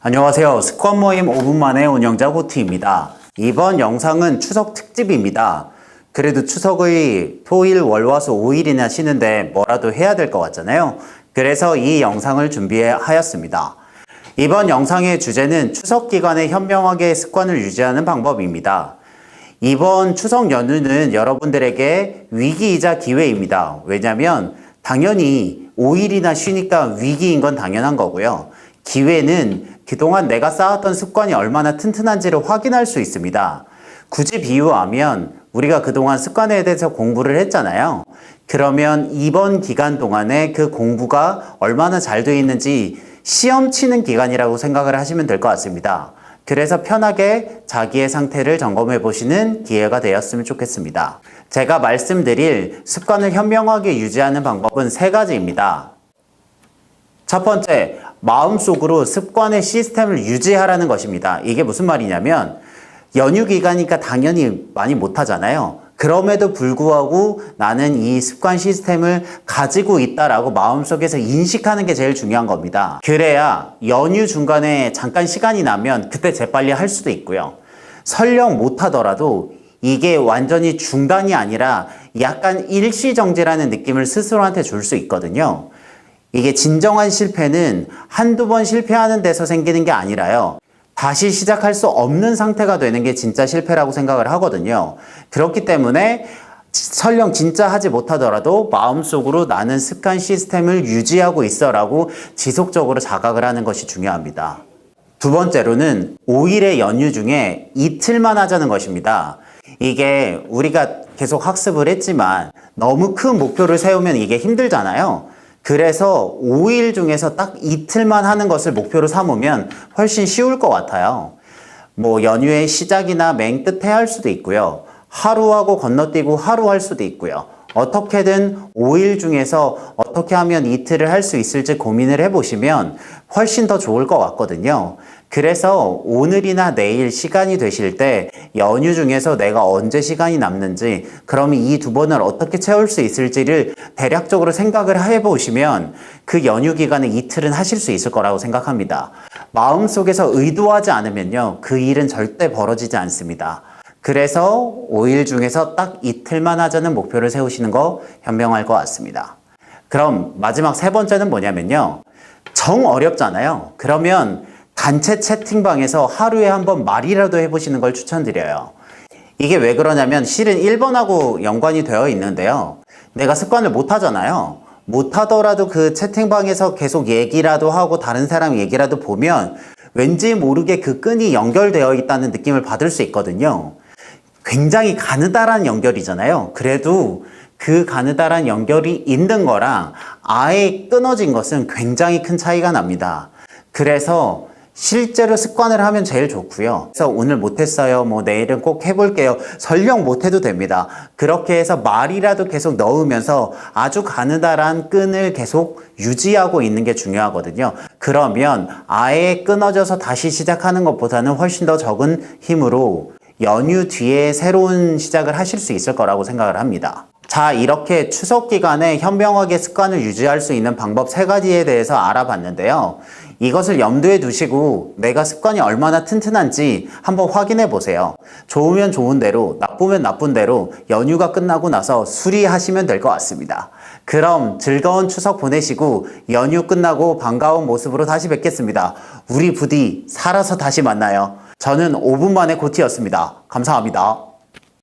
안녕하세요. 습관 모임 5분 만에 운영자 고티입니다. 이번 영상은 추석 특집입니다. 그래도 추석의 토일, 월, 화, 수 5일이나 쉬는데 뭐라도 해야 될 것 같잖아요. 그래서 이 영상을 준비하였습니다. 이번 영상의 주제는 추석 기간에 현명하게 습관을 유지하는 방법입니다. 이번 추석 연휴는 여러분들에게 위기이자 기회입니다. 왜냐하면 당연히 5일이나 쉬니까 위기인 건 당연한 거고요. 기회는 그동안 내가 쌓았던 습관이 얼마나 튼튼한지를 확인할 수 있습니다. 굳이 비유하면 우리가 그동안 습관에 대해서 공부를 했잖아요. 그러면 이번 기간 동안에 그 공부가 얼마나 잘 되어 있는지 시험 치는 기간이라고 생각을 하시면 될 것 같습니다. 그래서 편하게 자기의 상태를 점검해 보시는 기회가 되었으면 좋겠습니다. 제가 말씀드릴 습관을 현명하게 유지하는 방법은 3가지입니다. 첫 번째, 마음속으로 습관의 시스템을 유지하라는 것입니다. 이게 무슨 말이냐면 연휴 기간이니까 당연히 많이 못하잖아요. 그럼에도 불구하고 나는 이 습관 시스템을 가지고 있다라고 마음속에서 인식하는 게 제일 중요한 겁니다. 그래야 연휴 중간에 잠깐 시간이 나면 그때 재빨리 할 수도 있고요. 설령 못하더라도 이게 완전히 중단이 아니라 약간 일시정지라는 느낌을 스스로한테 줄 수 있거든요. 이게 진정한 실패는 한두 번 실패하는 데서 생기는 게 아니라요. 다시 시작할 수 없는 상태가 되는 게 진짜 실패라고 생각을 하거든요. 그렇기 때문에 설령 진짜 하지 못하더라도 마음속으로 나는 습관 시스템을 유지하고 있어 라고 지속적으로 자각을 하는 것이 중요합니다. 두 번째로는 5일의 연휴 중에 이틀만 하자는 것입니다. 이게 우리가 계속 학습을 했지만 너무 큰 목표를 세우면 이게 힘들잖아요. 그래서 5일 중에서 딱 이틀만 하는 것을 목표로 삼으면 훨씬 쉬울 것 같아요. 뭐 연휴의 시작이나 맨 끝에 할 수도 있고요. 하루하고 건너뛰고 하루 할 수도 있고요. 어떻게든 5일 중에서 어떻게 하면 이틀을 할 수 있을지 고민을 해보시면 훨씬 더 좋을 것 같거든요. 그래서 오늘이나 내일 시간이 되실 때 연휴 중에서 내가 언제 시간이 남는지, 그러면 이 2번을 어떻게 채울 수 있을지를 대략적으로 생각을 해보시면 그 연휴 기간에 이틀은 하실 수 있을 거라고 생각합니다. 마음속에서 의도하지 않으면요, 그 일은 절대 벌어지지 않습니다. 그래서 5일 중에서 딱 이틀만 하자는 목표를 세우시는 거 현명할 것 같습니다. 그럼 마지막 3번째는 뭐냐면요, 정 어렵잖아요. 그러면 단체 채팅방에서 하루에 한번 말이라도 해보시는 걸 추천드려요. 이게 왜 그러냐면 실은 1번하고 연관이 되어 있는데요. 내가 습관을 못 하잖아요. 못 하더라도 그 채팅방에서 계속 얘기라도 하고 다른 사람 얘기라도 보면 왠지 모르게 그 끈이 연결되어 있다는 느낌을 받을 수 있거든요. 굉장히 가느다란 연결이잖아요. 그래도 그 가느다란 연결이 있는 거랑 아예 끊어진 것은 굉장히 큰 차이가 납니다. 그래서 실제로 습관을 하면 제일 좋고요. 그래서 오늘 못했어요. 뭐 내일은 꼭 해볼게요. 설령 못해도 됩니다. 그렇게 해서 말이라도 계속 넣으면서 아주 가느다란 끈을 계속 유지하고 있는 게 중요하거든요. 그러면 아예 끊어져서 다시 시작하는 것보다는 훨씬 더 적은 힘으로 연휴 뒤에 새로운 시작을 하실 수 있을 거라고 생각을 합니다. 자, 이렇게 추석 기간에 현명하게 습관을 유지할 수 있는 방법 3가지에 대해서 알아봤는데요. 이것을 염두에 두시고 내가 습관이 얼마나 튼튼한지 한번 확인해 보세요. 좋으면 좋은 대로, 나쁘면 나쁜 대로 연휴가 끝나고 나서 수리하시면 될 것 같습니다. 그럼 즐거운 추석 보내시고 연휴 끝나고 반가운 모습으로 다시 뵙겠습니다. 우리 부디 살아서 다시 만나요. 저는 5분 만에 고티였습니다. 감사합니다.